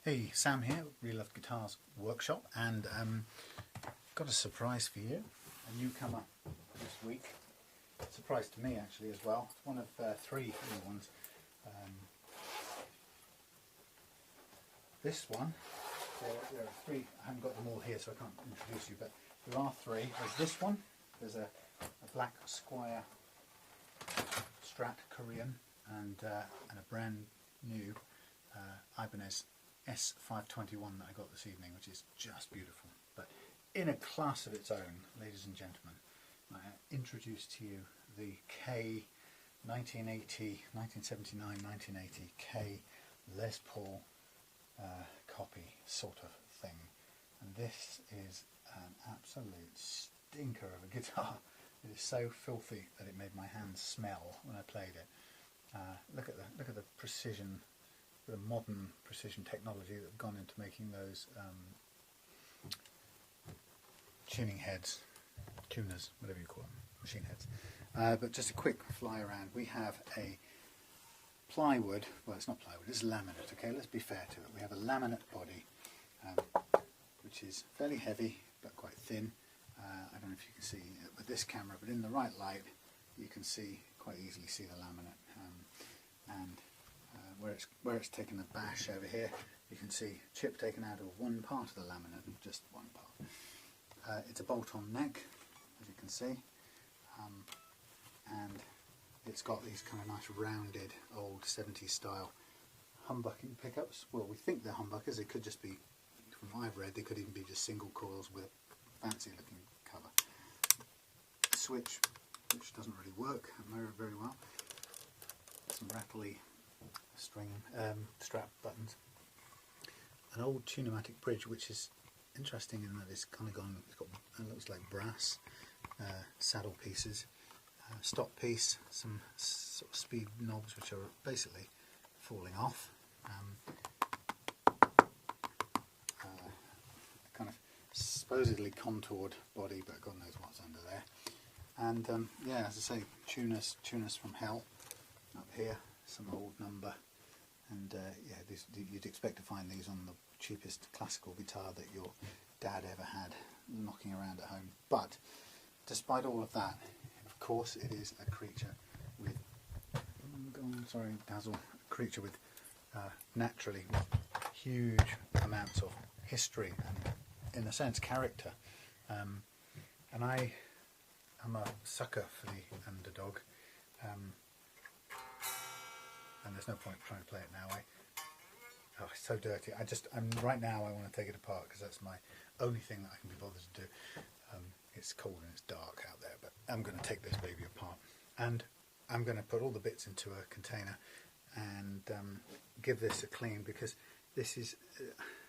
Hey, Sam here, Real Love Guitars Workshop, and got a surprise for you. A newcomer this week. Surprise to me actually as well. It's one of three new ones. This one, there are three. I haven't got them all here, so I can't introduce you, but there are three. There's this one. There's a black Squire Strat Korean and a brand new Ibanez S521 that I got this evening, which is just beautiful. But in a class of its own, ladies and gentlemen, I introduce to you the K 1979-1980 K Les Paul copy sort of thing. And this is an absolute stinker of a guitar. It is so filthy that it made my hands smell when I played it. Look at the precision, the modern precision technology that have gone into making those tuning heads, tuners, whatever you call them, machine heads. But just a quick fly around. We have a plywood, well it's not plywood, it's laminate, okay, let's be fair to it. We have a laminate body which is fairly heavy but quite thin. I don't know if you can see it with this camera, but in the right light you can see, quite easily see the laminate. Where it's taken a bash over here, you can see chip taken out of one part of the laminate, just one part. It's a bolt-on neck, as you can see, and it's got these kind of nice rounded old 70s style humbucking pickups. Well, we think they're humbuckers. They could just be, from what I've read, they could even be just single coils with a fancy looking cover. Switch, which doesn't really work very well. Some rattly string strap buttons. An old Tunematic bridge, which is interesting in that it's kind of gone. It looks like brass saddle pieces. Stop piece, some sort of speed knobs which are basically falling off. Kind of supposedly contoured body, but God knows what's under there. And yeah, as I say, tuners from hell up here. Some old number, and yeah, you'd expect to find these on the cheapest classical guitar that your dad ever had knocking around at home. But despite all of that, of course, it is a creature with creature with naturally huge amounts of history and, in a sense, character. And I am a sucker for the underdog. And there's no point trying to play it now. Oh, it's so dirty. Right now I want to take it apart because that's my only thing that I can be bothered to do. It's cold and it's dark out there, but I'm going to take this baby apart, and I'm going to put all the bits into a container and give this a clean, because this is.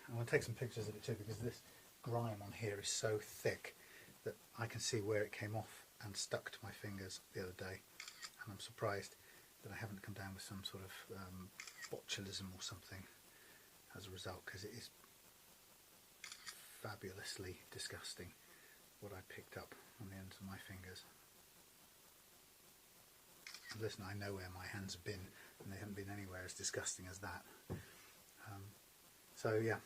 I want to take some pictures of it too, because this grime on here is so thick that I can see where it came off and stuck to my fingers the other day, and I'm surprised that I haven't come down with some sort of botulism or something as a result, because it is fabulously disgusting what I picked up on the ends of my fingers. And listen, I know where my hands have been, and they haven't been anywhere as disgusting as that. So yeah,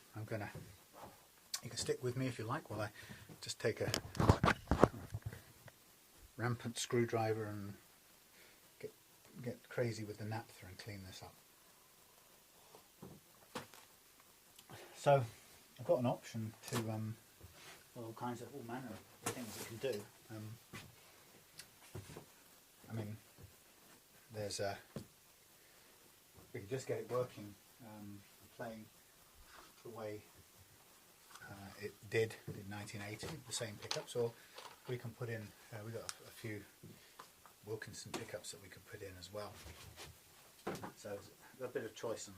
you can stick with me if you like while I just take a rampant screwdriver and get crazy with the naphtha and clean this up. So I've got an option to all manner of things you can do. I mean, there's we can just get it working, playing the way it did in 1980, the same pickups, or we can put in. We've got a few Wilkinson pickups that we could put in as well. So there's a bit of choice on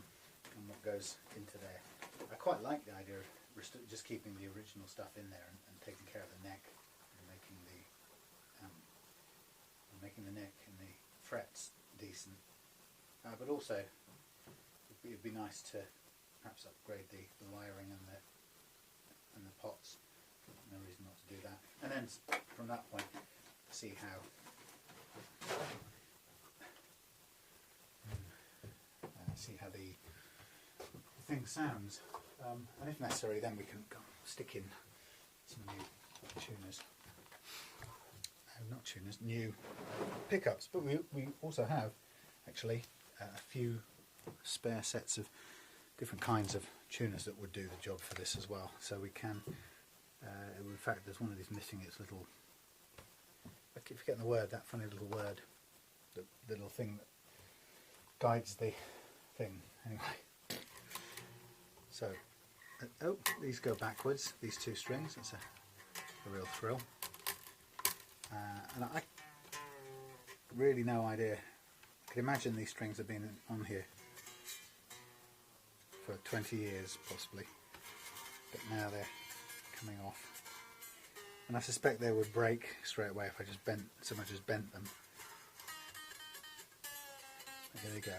what goes into there. I quite like the idea of just keeping the original stuff in there and taking care of the neck and making the neck and the frets decent. But also it'd be nice to perhaps upgrade the wiring and the pots. No reason not to do that. And then from that point, see how the thing sounds. and if necessary then we can stick in some new tuners. No, not tuners, new pickups, but we also have actually a few spare sets of different kinds of tuners that would do the job for this as well. So we can, in fact there's one of these missing its little, I keep forgetting the word, that funny little word, the little thing that guides the thing. Anyway, so, oh, these go backwards, these two strings, that's a real thrill. And I really no idea, I could imagine these strings have been on here for 20 years possibly, but now they're coming off, and I suspect they would break straight away if I just so much as bent them. Here they go.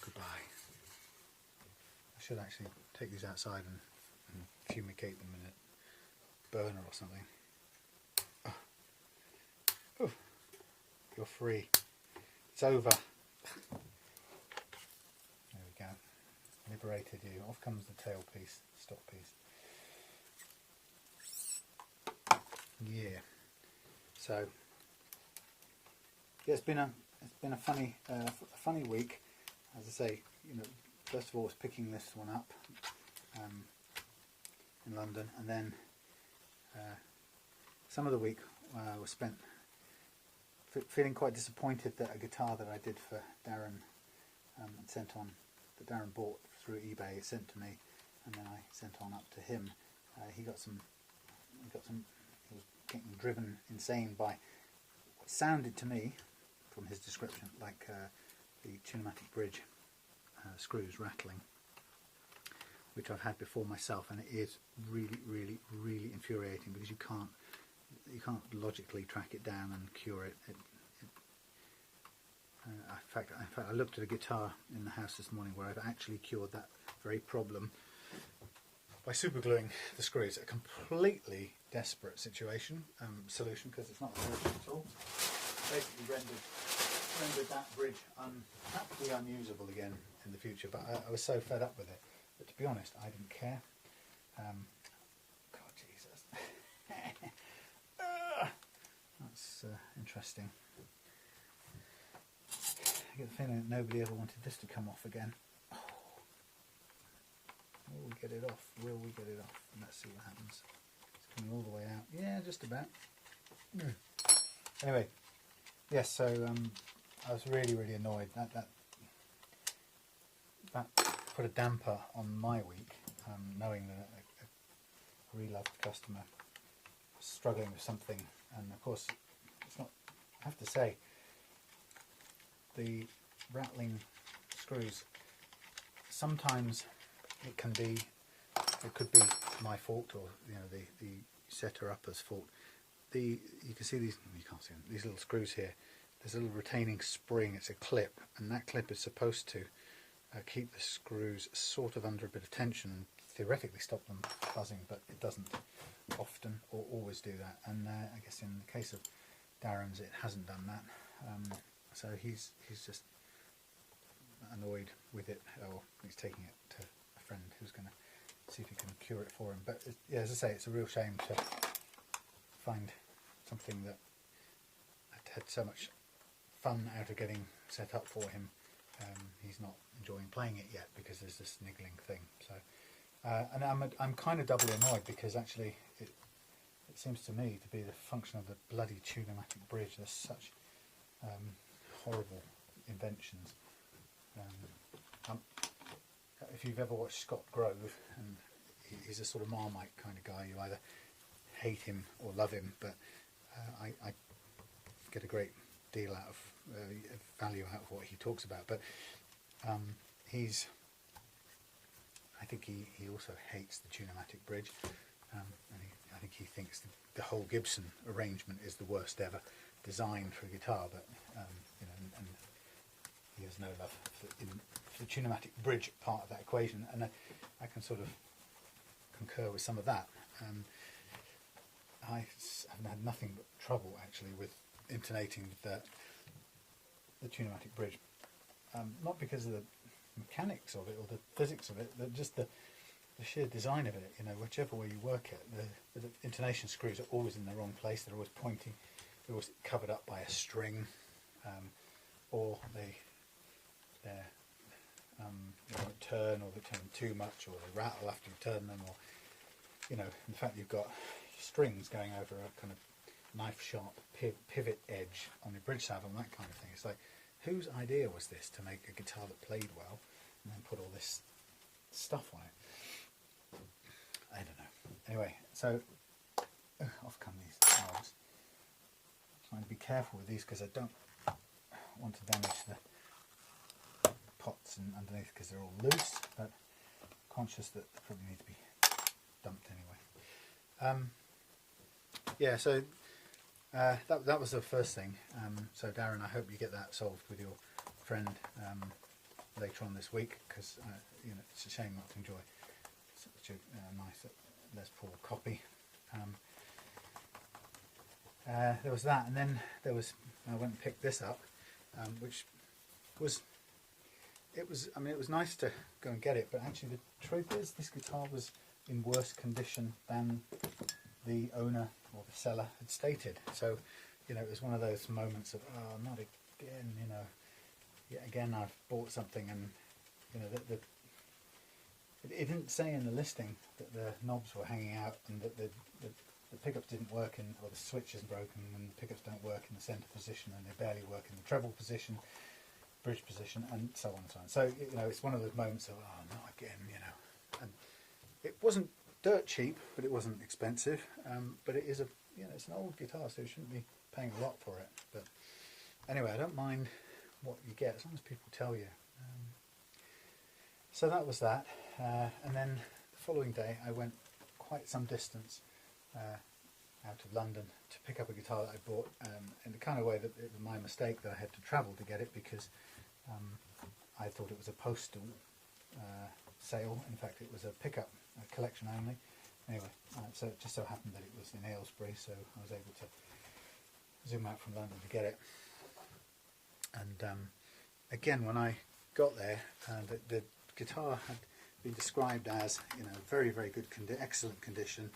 Goodbye. I should actually take these outside and fumigate them in a burner or something. Oh. Oh. You're free. It's over. Liberated you. Off comes the tail piece, stop piece. Yeah. So yeah, it's been a funny week. As I say, first of all, I was picking this one up in London, and then some of the week was spent feeling quite disappointed that a guitar that I did for Darren that Darren bought through eBay, sent to me, and then I sent on up to him. He was getting driven insane by what sounded to me, from his description, like the tunematic bridge screws rattling, which I've had before myself, and it is really, really, really infuriating because you can't logically track it down and cure it. In fact, I looked at a guitar in the house this morning where I've actually cured that very problem by supergluing the screws. A completely desperate solution, because it's not a solution at all. Basically rendered that bridge practically unusable again in the future. But I was so fed up with it that, to be honest, I didn't care. God, Jesus, that's interesting. I get the feeling that nobody ever wanted this to come off again. Oh. Will we get it off? Will we get it off? Let's see what happens. It's coming all the way out. Yeah, just about. Anyway, yes. So I was really, really annoyed. That put a damper on my week, knowing that a reloved customer was struggling with something, and of course, it's not. I have to say, the rattling screws, sometimes it could be my fault, or the setter-upper's fault. You can see these, you can't see them, these little screws here. There's a little retaining spring, it's a clip, and that clip is supposed to keep the screws sort of under a bit of tension and theoretically stop them buzzing, but it doesn't often or always do that. And I guess in the case of Darren's, it hasn't done that. So he's just annoyed with it, or he's taking it to a friend who's going to see if he can cure it for him. But yeah, as I say, it's a real shame to find something that I'd had so much fun out of getting set up for him. He's not enjoying playing it yet because there's this niggling thing. So, and I'm kind of doubly annoyed because actually it seems to me to be the function of the bloody tunematic bridge. There's such horrible inventions. If you've ever watched Scott Grove, and he's a sort of Marmite kind of guy, you either hate him or love him, but I get a great deal out of value out of what he talks about. But I think he also hates the tunematic bridge, and I think he thinks the whole Gibson arrangement is the worst ever designed for a guitar, but and he has no love for the tunematic bridge part of that equation, and I can sort of concur with some of that. I haven't had nothing but trouble actually with intonating the tunematic bridge, not because of mechanics of it or the physics of it, just the sheer design of it. You know, whichever way you work it, the intonation screws are always in the wrong place. They're always pointing. They're always covered up by a string, or they won't turn, or they turn too much, or they rattle after you turn them, or you know, in fact you've got strings going over a kind of knife sharp pivot edge on your bridge saddle and that kind of thing. It's like, whose idea was this to make a guitar that played well and then put all this stuff on it? I don't know. Anyway, so off come these knobs. Trying to be careful with these because I don't want to damage the pots and underneath because they're all loose, but conscious that they probably need to be dumped anyway. Yeah, so that was the first thing. So Darren, I hope you get that solved with your friend later on this week, because you know, it's a shame not to enjoy such a nice Les Paul copy. There was that, and then there was, I went and picked this up, which was, I mean, it was nice to go and get it, but actually the truth is this guitar was in worse condition than the owner or the seller had stated. So, you know, it was one of those moments of, oh, not again, you know, yet again I've bought something, and you know, it didn't say in the listing that the knobs were hanging out and that the pickups didn't work, or the switch is broken, and the pickups don't work in the centre position, and they barely work in the treble position, bridge position, and so on and so on. So, you know, it's one of those moments of, oh, not again, you know. And it wasn't dirt cheap, but it wasn't expensive. But it is you know, it's an old guitar, so you shouldn't be paying a lot for it. But anyway, I don't mind what you get as long as people tell you. So that was that, and then the following day I went quite some distance out of London to pick up a guitar that I bought, in the kind of way that it was my mistake that I had to travel to get it, because I thought it was a postal sale. In fact, it was a pickup, a collection only. Anyway, so it just so happened that it was in Aylesbury, so I was able to zoom out from London to get it. And again, when I got there, the guitar had been described as, you know, very, very good, excellent condition,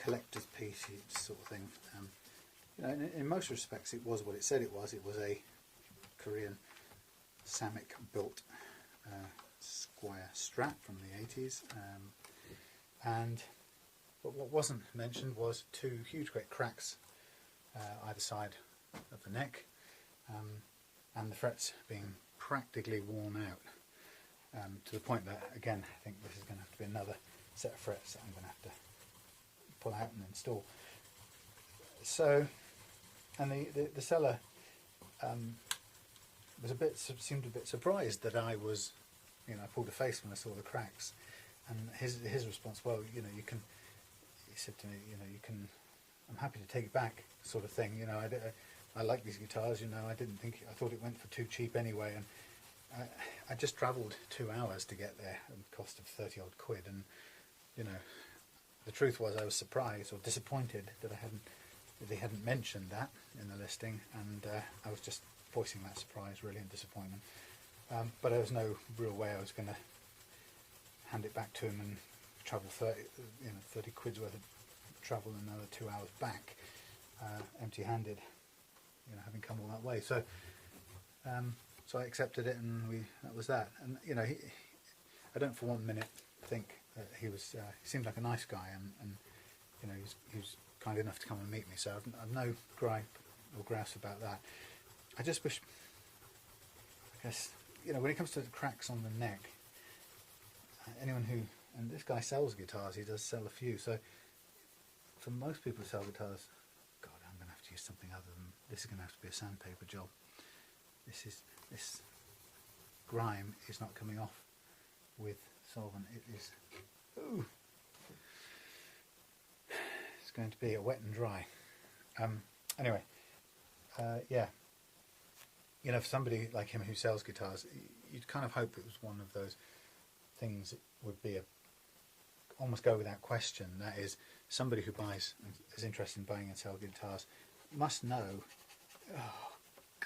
collector's piece sort of thing. You know, in most respects, it was what it said it was. It was a Korean Samick built Squire Strat from the 80s, but what wasn't mentioned was two huge great cracks either side of the neck, and the frets being practically worn out, to the point that, again, I think this is going to have to be another set of frets that I'm going to have to pull out and install. So, and the seller seemed a bit surprised that I was, you know, I pulled a face when I saw the cracks, and his response, well, you know, you can, he said to me, you know, you can, I'm happy to take it back, sort of thing. You know, I like these guitars, you know, I thought it went for too cheap anyway, and I just travelled 2 hours to get there at the cost of 30 odd quid, and you know, the truth was I was surprised or disappointed that they hadn't mentioned that in the listing, and I was just voicing that surprise really and disappointment. But there was no real way I was going to hand it back to him and travel 30 quid's worth of travel and another 2 hours back, empty-handed, you know, having come all that way. So so I accepted it, and that was that. And you know, I don't for 1 minute think that he seemed like a nice guy, and you know, he was kind enough to come and meet me. So I've no gripe or grouse about that. I just wish, I guess, you know, when it comes to the cracks on the neck, anyone who, and this guy sells guitars, he does sell a few, so for most people who sell guitars, God, I'm going to have to use something other than, this is going to have to be a sandpaper job. This grime is not coming off with solvent. It is, ooh, it's going to be a wet and dry. Anyway, yeah, you know, for somebody like him who sells guitars, you'd kind of hope it was one of those things that would be almost go without question. That is, somebody who is interested in buying and selling guitars must know, oh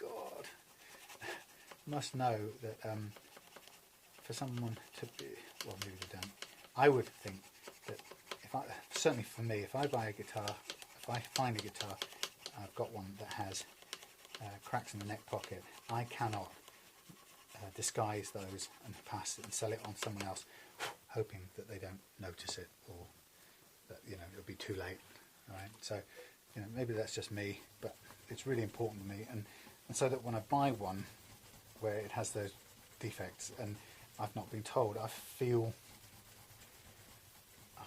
God, must know that for someone to be, well, maybe they don't. I would think that certainly for me, if I buy a guitar, if I find a guitar, I've got one that has cracks in the neck pocket, I cannot disguise those and pass it and sell it on someone else, hoping that they don't notice it, or that, you know, it'll be too late. Right? So, you know, maybe that's just me, but it's really important to me, and so that when I buy one where it has those defects and I've not been told, I feel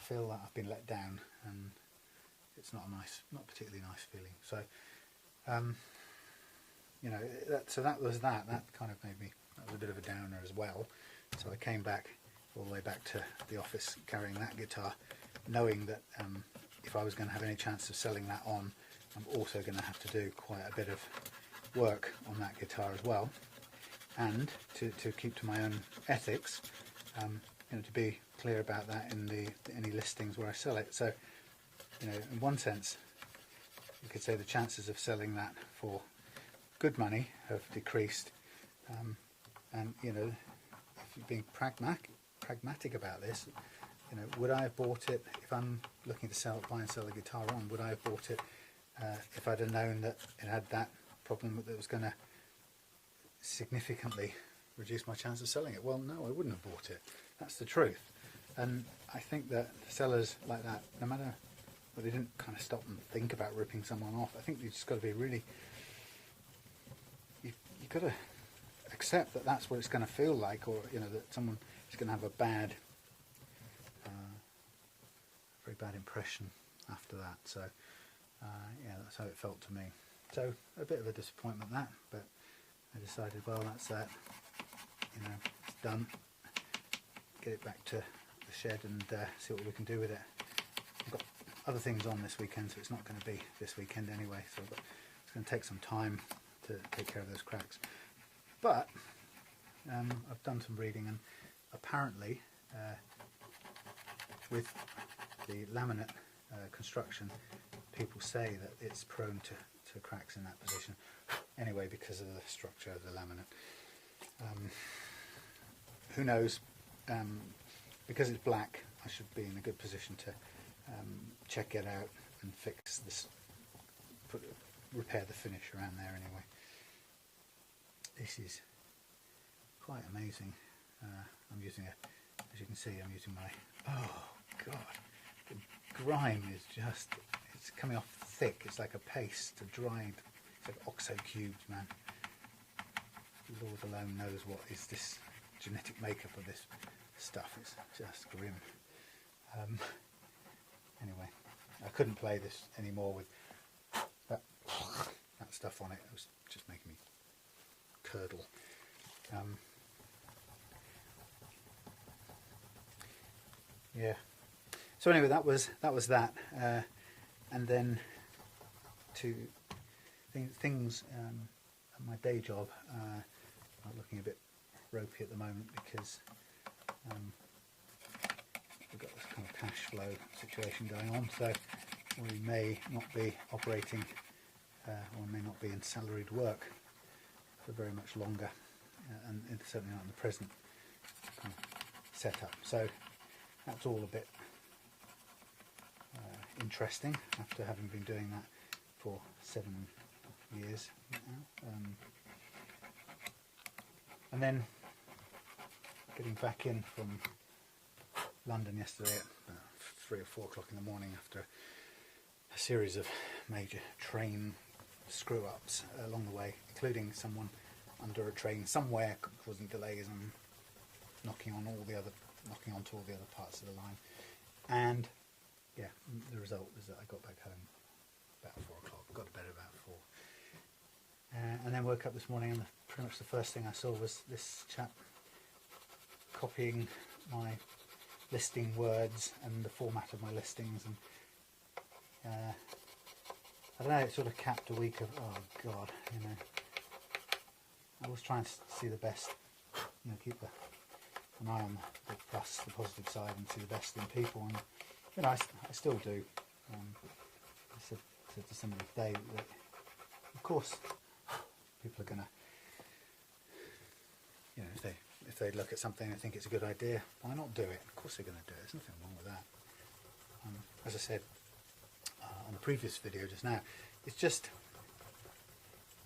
that I've been let down, and it's not particularly nice feeling. So, you know, that was that kind of made me, that was a bit of a downer as well. So I came back all the way back to the office carrying that guitar, knowing that if I was going to have any chance of selling that on, I'm also going to have to do quite a bit of work on that guitar as well, and to keep to my own ethics, you know, to be clear about that in any listings where I sell it. So, you know, in one sense, you could say the chances of selling that for good money have decreased, and, you know, if you're being pragmatic about this, you know, would I have bought it, if I'm looking to buy and sell a guitar on, would I have bought it if I'd have known that it had that problem that was going to significantly reduce my chance of selling it? Well, no, I wouldn't have bought it. That's the truth. And I think that sellers like that, no matter, well, they didn't kind of stop and think about ripping someone off. I think you just got to be really, you've got to accept that that's what it's going to feel like, or, you know, that someone is going to have a very bad impression after that. So yeah, that's how it felt to me. So a bit of a disappointment, that, but I decided, well, that's that, you know, it's done. Get it back to the shed and see what we can do with it. I've got other things on this weekend, so it's not going to be this weekend anyway, so it's going to take some time to take care of those cracks. But I've done some reading, and apparently with the laminate construction, people say that it's prone to cracks in that position anyway, because of the structure of the laminate. Who knows? Because it's black, I should be in a good position to check it out and fix this, repair the finish around there anyway. This is quite amazing. I'm using as you can see, I'm using my, oh god, the grime is just, it's coming off thick. It's like a paste, a dried, it's like oxo cubes, man. Lord alone knows what is this genetic makeup of this stuff. It's just grim. Anyway, I couldn't play this anymore with that stuff on it. It was just making me curdle. Yeah. So anyway, that was that, and then to things at my day job. I'm looking a bit ropey at the moment because we've got this kind of cash flow situation going on, so we may not be operating or may not be in salaried work for very much longer, and certainly not in the present kind of setup. So that's all a bit interesting after having been doing that for 7 years now. And then getting back in from London yesterday at 3 or 4 o'clock in the morning after a series of major train screw-ups along the way, including someone under a train somewhere causing delays and knocking onto all the other parts of the line. And yeah, the result is that I got back home about 4 o'clock, got to bed about 4. And then woke up this morning, and pretty much the first thing I saw was this chap copying my listing words and the format of my listings, and I don't know, it sort of capped a week of, oh god, you know, I was trying to see the best, you know, keep an eye on the plus, the positive side, and see the best in people, and you know, I still do. I said to somebody today that, of course, people are going to, you know, if they look at something and think it's a good idea, why not do it? Of course they're going to do it. There's nothing wrong with that. As I said on the previous video just now, it's just,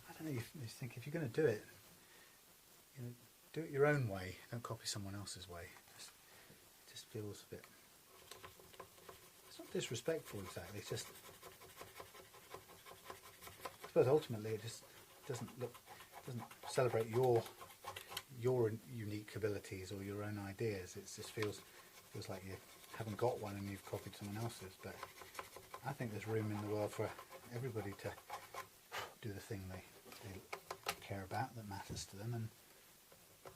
I don't know, you think if you're going to do it, you know, do it your own way. Don't copy someone else's way. It just feels a bit, it's not disrespectful exactly, it's just, I suppose ultimately it just doesn't celebrate your unique abilities or your own ideas. It just feels like you haven't got one and you've copied someone else's. But I think there's room in the world for everybody to do the thing they care about, that matters to them. And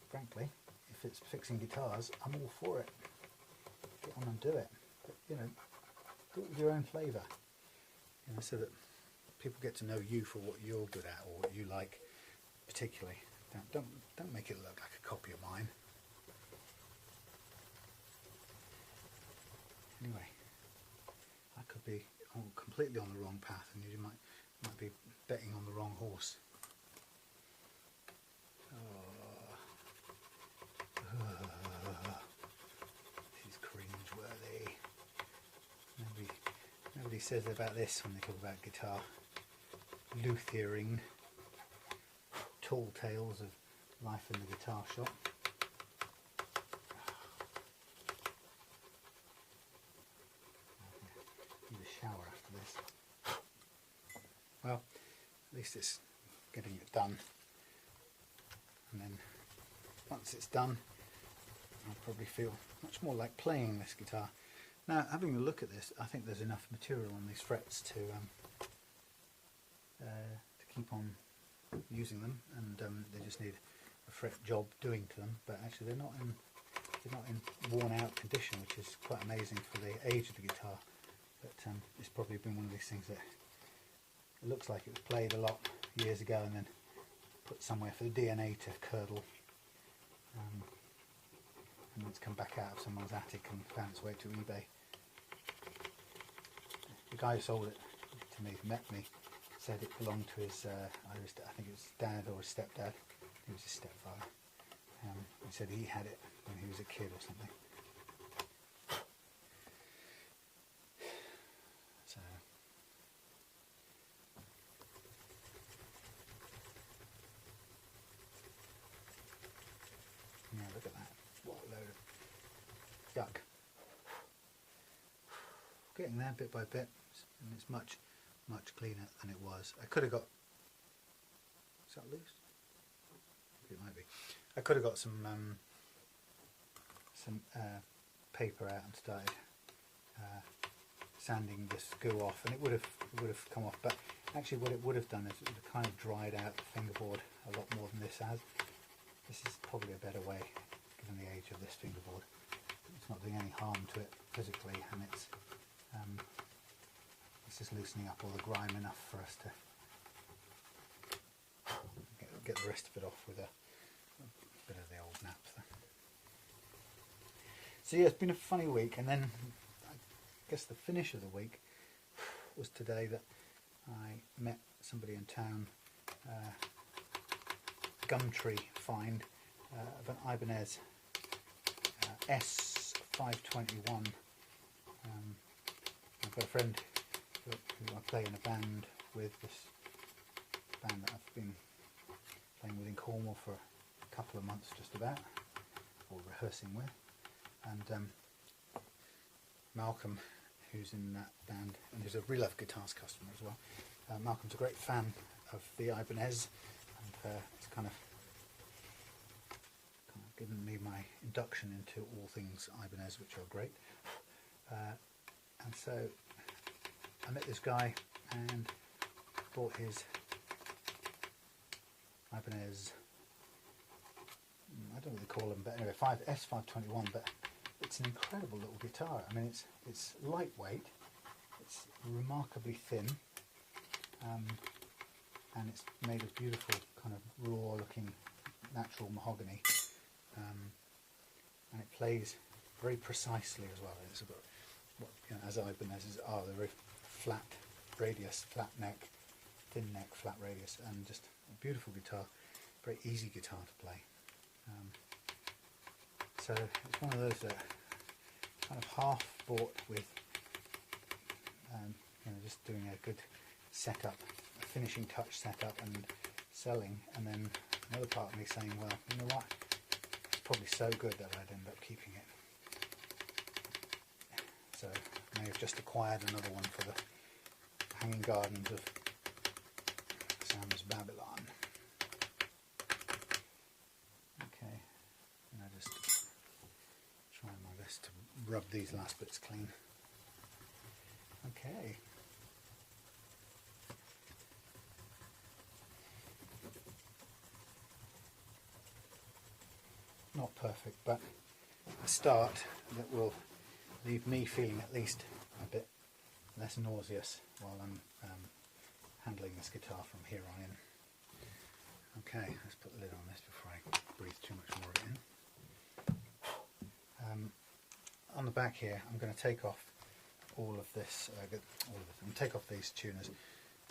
frankly, if it's fixing guitars, I'm all for it. Get on and do it. But, you know, do it with your own flavour. You know, so that people get to know you for what you're good at or what you like particularly. Don't make it look like a copy of mine. Anyway, I could be completely on the wrong path, and you might be betting on the wrong horse. This is cringe-worthy. Nobody says about this when they talk about guitar. Luthering. Tall tales of life in the guitar shop. Need a shower after this. Well, at least it's getting it done. And then once it's done, I'll probably feel much more like playing this guitar. Now, having a look at this, I think there's enough material on these frets to keep on using them, and they just need a fret job doing to them. But actually, they're not in worn out condition, which is quite amazing for the age of the guitar. But it's probably been one of these things that it looks like it was played a lot years ago and then put somewhere for the DNA to curdle, and it's come back out of someone's attic and found its way to eBay. The guy who sold it to me, met me, said it belonged to his, I think it was dad or his stepdad. It was his stepfather. He said he had it when he was a kid or something. So, yeah, look at that. What a load of yuck. Getting there bit by bit, and it's much cleaner than it was. I could have got, is that loose? It might be. I could have got some paper out and started sanding this goo off, and it would have come off. But actually, what it would have done is it would have kind of dried out the fingerboard a lot more than this has. This is probably a better way, given the age of this fingerboard. It's not doing any harm to it physically, and it's just loosening up all the grime enough for us to get the rest of it off with a bit of the old naphtha. So yeah, it's been a funny week, and then I guess the finish of the week was today that I met somebody in town, Gumtree find of an Ibanez S521. I've got a friend who I play in a band with, this band that I've been playing with in Cornwall for a couple of months just about, or rehearsing with, and Malcolm, who's in that band and who's a Real Love Guitars customer as well. Malcolm's a great fan of the Ibanez, and it's kind of given me my induction into all things Ibanez, which are great. And so I met this guy and bought his Ibanez, I don't know what they call them, but anyway, S521, but it's an incredible little guitar. I mean, it's lightweight, it's remarkably thin, and it's made of beautiful kind of raw looking natural mahogany, and it plays very precisely as well. It's about what, you know, as Ibanez's are, they're very flat radius, flat neck, thin neck, flat radius, and just a beautiful guitar, very easy guitar to play. So it's one of those that kind of half bought with you know, just doing a good setup, a finishing touch setup and selling, and then another part of me saying, well, you know what, it's probably so good that I'd end up keeping it. So I may have just acquired another one for the hanging gardens of Sam's Babylon. Okay, and I just try my best to rub these last bits clean. Okay. Not perfect, but a start that will leave me feeling at least a bit less nauseous while I'm handling this guitar from here on in. Okay, let's put the lid on this before I breathe too much more in. On the back here, I'm going to take off all of this. I'm going to take off these tuners.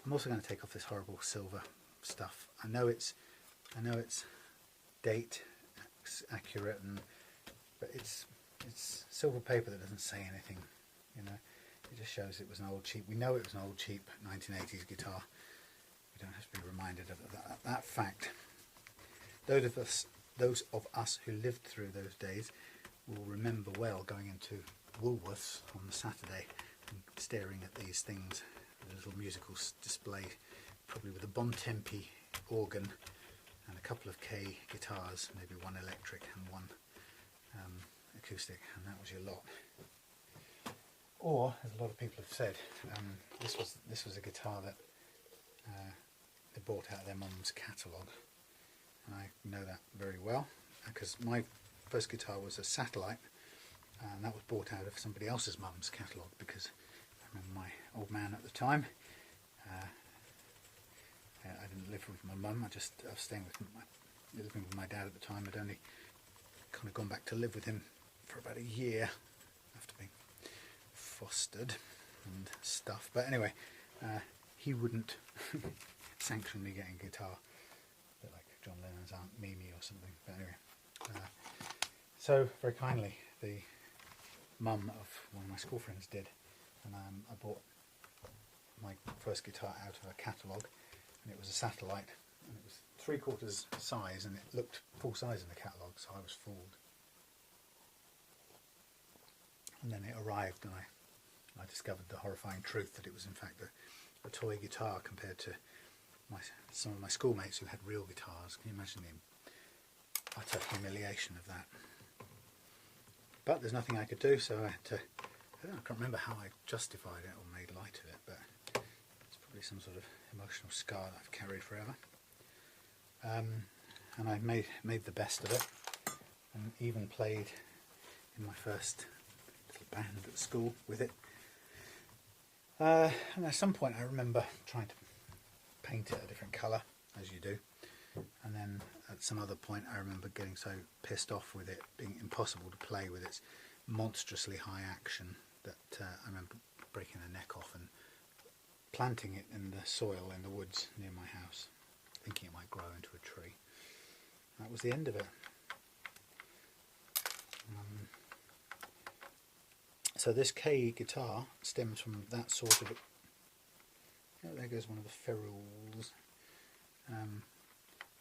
I'm also going to take off this horrible silver stuff. I know it's date accurate, but it's silver paper that doesn't say anything. You know, it just shows it was an old cheap. We know it was an old cheap 1980s guitar. We don't have to be reminded of that fact. Those of us who lived through those days will remember well going into Woolworths on the Saturday and staring at these things, a little musical display, probably with a Bontempi organ and a couple of K guitars, maybe one electric and one acoustic, and that was your lot. Or, as a lot of people have said, this was a guitar that they bought out of their mum's catalogue, and I know that very well because my first guitar was a Satellite, and that was bought out of somebody else's mum's catalogue because I remember my old man at the time. I didn't live with my mum. I was staying living with my dad at the time. I'd only kind of gone back to live with him for about a year after being fostered and stuff. But anyway, he wouldn't sanction me getting a guitar, a bit like John Lennon's Aunt Mimi or something. But anyway, so very kindly, the mum of one of my school friends did, and I bought my first guitar out of a catalogue, and it was a Satellite, and it was 3/4 size, and it looked full size in the catalogue, so I was fooled. And then it arrived, and I discovered the horrifying truth that it was in fact a toy guitar compared to some of my schoolmates who had real guitars. Can you imagine the utter humiliation of that? But there's nothing I could do, so I had to. I can't remember how I justified it or made light of it, but it's probably some sort of emotional scar that I've carried forever. And I made the best of it, and even played in my first little band at school with it. And at some point I remember trying to paint it a different colour, as you do, and then at some other point I remember getting so pissed off with it being impossible to play with its monstrously high action that I remember breaking the neck off and planting it in the soil in the woods near my house, thinking it might grow into a tree. That was the end of it. So this K guitar stems from that sort of... Oh, there goes one of the ferrules.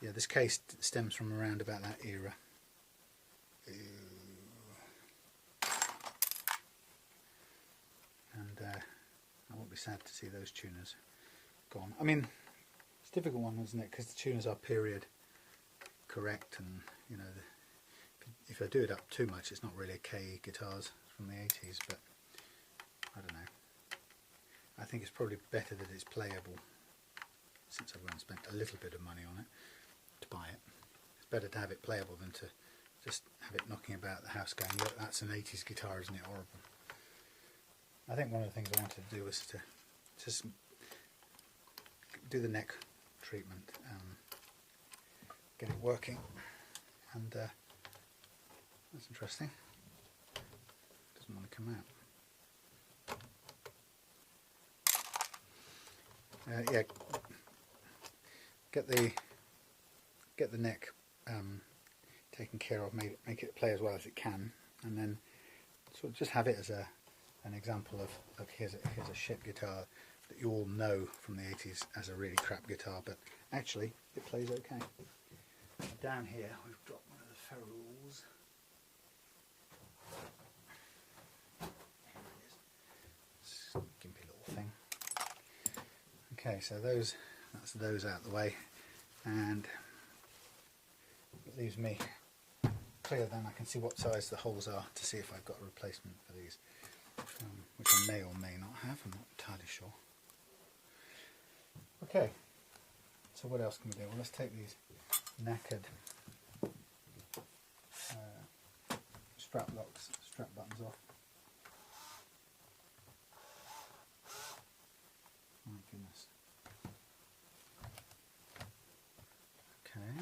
Yeah, this K stems from around about that era. And I won't be sad to see those tuners gone. I mean, it's a difficult one, isn't it? Because the tuners are period correct, and you know, if I do it up too much, it's not really a K guitars from the 80s. But I don't know. I think it's probably better that it's playable, since everyone spent a little bit of money on it to buy it. It's better to have it playable than to just have it knocking about the house going, look, that's an 80s guitar, isn't it horrible? I think one of the things I wanted to do was to just do the neck treatment, get it working, and that's interesting. Doesn't want to come out. Yeah, get the neck taken care of, make it play as well as it can, and then sort of just have it as an example of here's a shit guitar that you all know from the 80s as a really crap guitar, but actually it plays okay. Down here we've got one of the ferrules. Gimpy little thing. Okay, so that's those out the way, and it leaves me clear. Then I can see what size the holes are to see if I've got a replacement for these, which I may or may not have. I'm not entirely sure. Okay, so what else can we do? Well, let's take these knackered strap buttons off. My goodness. Okay.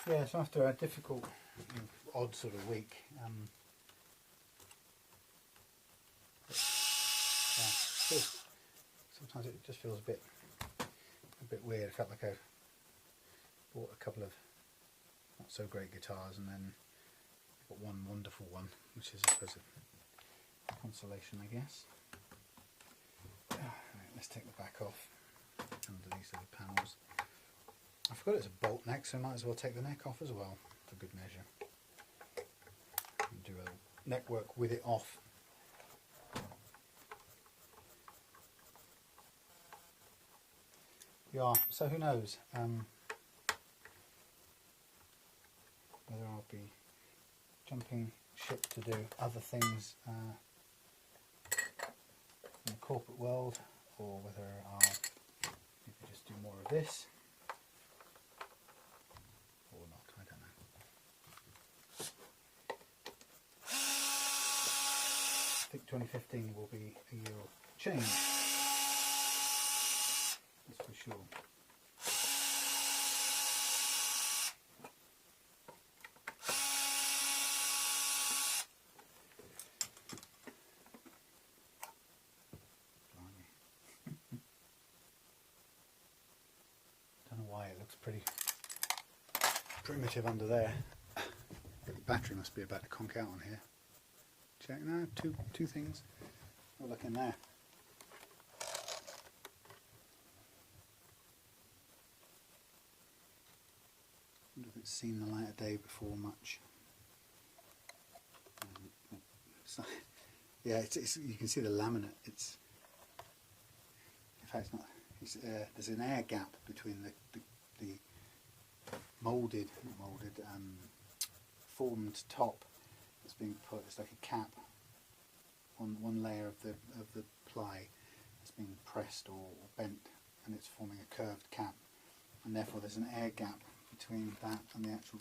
Yeah, so after a difficult, odd sort of week, sometimes it just feels a bit weird. It felt like I bought a couple of not so great guitars and then got one wonderful one, which is I suppose a consolation, I guess. Right, let's take the back off under these little panels. I forgot it's a bolt neck, so I might as well take the neck off as well, for good measure. And do a neck work with it off. Yeah, so who knows whether I'll be jumping ship to do other things in the corporate world, or whether I'll maybe just do more of this. I think 2015 will be a year of change, that's for sure. Don't know why it looks pretty primitive under there. The battery must be about to conk out on here. Check now, two things. Oh, look in there. I wonder if it's seen the light of day before much. It's not, yeah, it's you can see the laminate. It's in fact it's not. It's, there's an air gap between the molded, formed top that's being put. It's like a cap on one layer of the ply that's being pressed or bent, and it's forming a curved cap, and therefore there's an air gap between that and the actual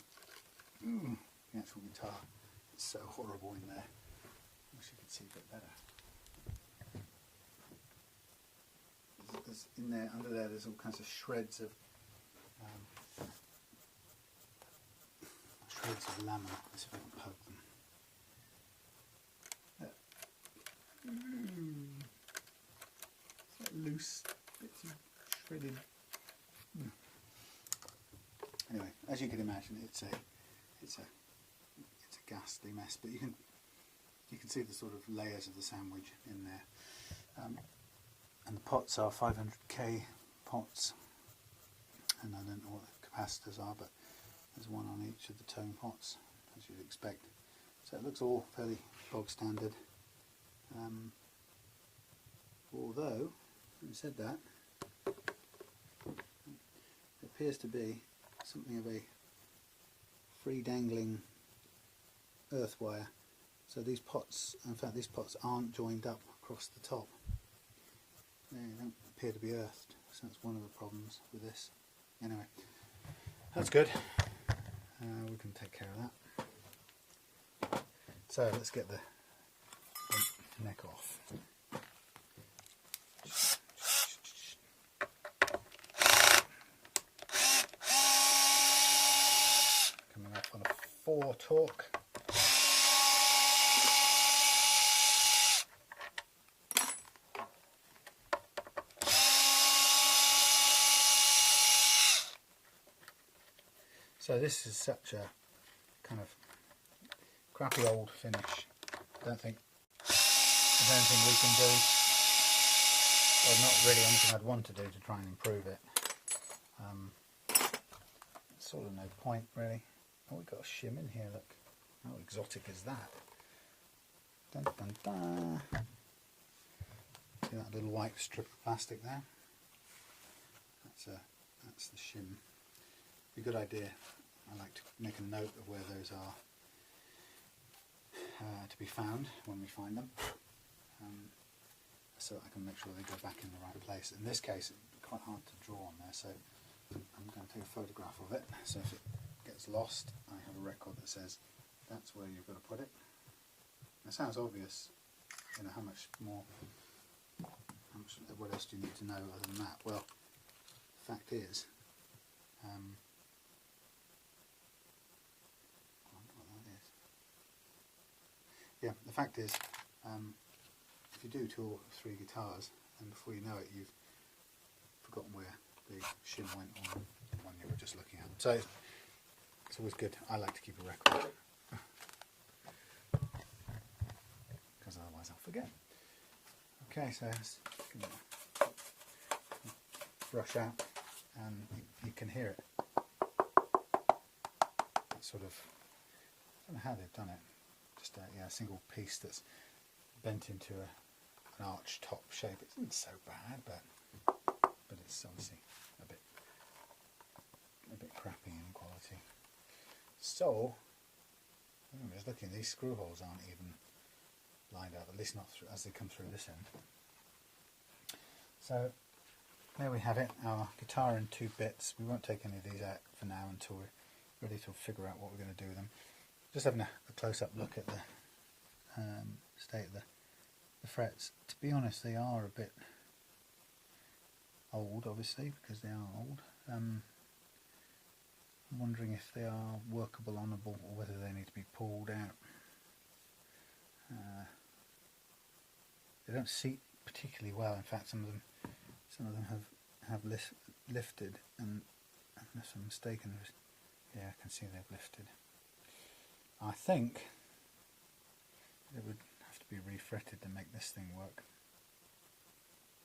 guitar. It's so horrible in there. I wish you could see a bit better. There's in there, under there, there's all kinds of shreds of laminate. Let's see if I can poke them. It's like loose bits of shredded. Anyway, as you can imagine, it's a ghastly mess. But you can see the sort of layers of the sandwich in there. And the pots are 500k pots, and I don't know what the capacitors are, but there's one on each of the tone pots, as you'd expect. So it looks all fairly bog standard. Although, having said that, it appears to be something of a free dangling earth wire. So these pots, in fact these pots aren't joined up across the top. They don't appear to be earthed, so that's one of the problems with this. Anyway, that's good. We can take care of that. So let's get the neck off. Coming off on a 4 torque. So this is such a kind of crappy old finish. I don't think there's anything we can do, or not really anything I'd want to do to try and improve it. Sort of no point really. Oh, we've got a shim in here, look. How exotic is that? Dun, dun, dun. See that little white strip of plastic there? That's the shim. Be a good idea. I like to make a note of where those are to be found when we find them, so that I can make sure they go back in the right place. In this case, it's quite hard to draw on there, so I'm going to take a photograph of it. So if it gets lost, I have a record that says that's where you've got to put it. It sounds obvious, you know, how much more, what else do you need to know other than that? Well, the fact is, I wonder what that is. Yeah, the fact is, if you do 2 or 3 guitars, and before you know it, you've forgotten where the shim went on the one you were just looking at. So it's always good. I like to keep a record, because otherwise I'll forget. Okay, so let's brush out, and you can hear it. That sort of, I don't know how they've done it. Just a single piece that's bent into an arch top shape. It isn't so bad, but it's obviously a bit crappy in quality. So I'm just looking. These screw holes aren't even lined up, at least not as they come through this end. So there we have it, our guitar in 2 bits. We won't take any of these out for now until we're ready to figure out what we're going to do with them. Just having a close-up look at the state of the frets. To be honest, they are a bit old, obviously, because they are old. I'm wondering if they are workable, honourable, or whether they need to be pulled out. They don't seat particularly well. In fact, some of them have lifted, and unless I'm mistaken, yeah, I can see they've lifted. I think it would have to be refretted to make this thing work.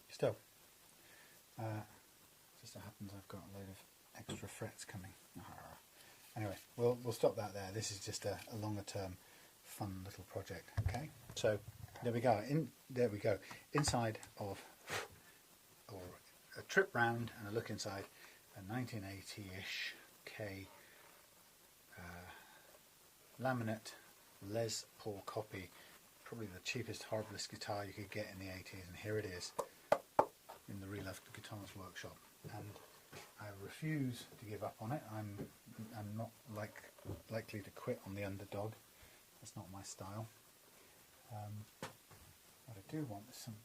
Still, just so happens I've got a load of extra frets coming. Anyway, we'll stop that there. This is just a longer term, fun little project. Okay, so there we go. There we go. Inside of, or a trip round and a look inside a 1980-ish K laminate Les Paul copy, probably the cheapest, horriblest guitar you could get in the 80s, and here it is in the Reloved Guitars workshop. And I refuse to give up on it. I'm not likely to quit on the Underdog. That's not my style. What I do want is some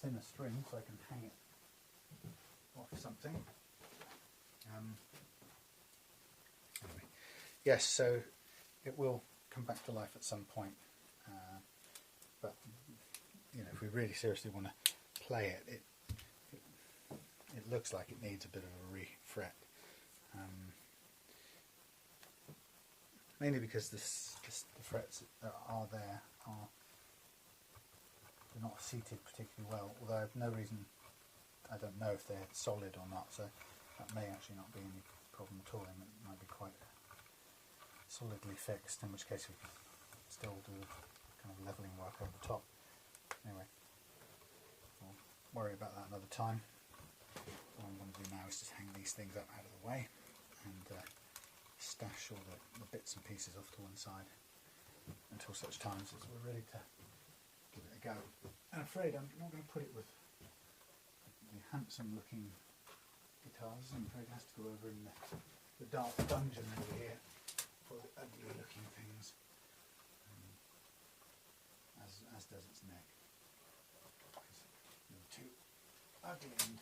thinner string so I can hang it off something. Anyway, yes, so it will come back to life at some point, but you know, if we really seriously want to play it, it looks like it needs a bit of a refret, mainly because the frets that are there they're not seated particularly well, although I have no reason, I don't know if they're solid or not, so that may actually not be any problem at all. They might be quite solidly fixed, in which case we can still do kind of levelling work over the top. Anyway, we'll worry about that another time. What I'm going to do now is just hang these things up out of the way and stash all the bits and pieces off to one side until such times as we're ready to give it a go. I'm afraid I'm not going to put it with the handsome looking guitars. I'm afraid it has to go over in the dark dungeon over here for the ugly looking things, as does its neck, because they were too ugly and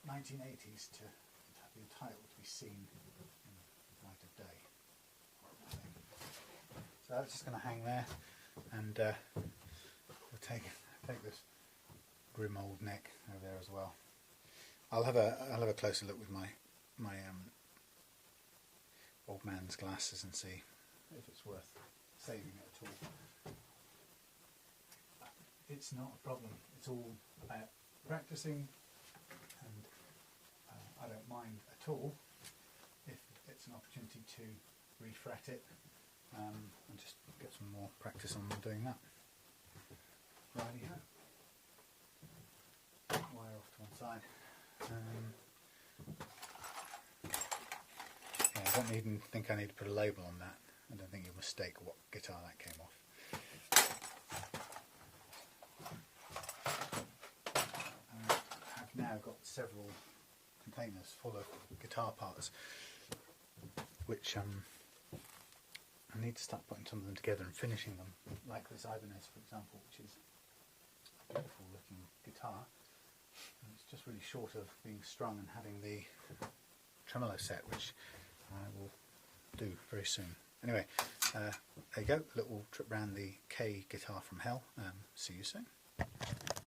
1980s to be entitled to be seen in the light of day. Horrible thing. So that's just going to hang there, and we'll take this grim old neck over there as well. I'll have a closer look with my old man's glasses and see if it's worth saving it at all. It's not a problem. It's all about practicing, and I don't mind at all if it's an opportunity to refret it and just get some more practice on doing that. Righty-ho. Wire off to one side. Yeah, I don't even think I need to put a label on that. I don't think you'll mistake what guitar that came off. I've now got several containers full of guitar parts, which I need to start putting some of them together and finishing them, like this Ibanez, for example, which is a beautiful looking guitar. And it's just really short of being strung and having the tremolo set, which I will do very soon. Anyway, there you go, a little trip around the K guitar from hell. See you soon.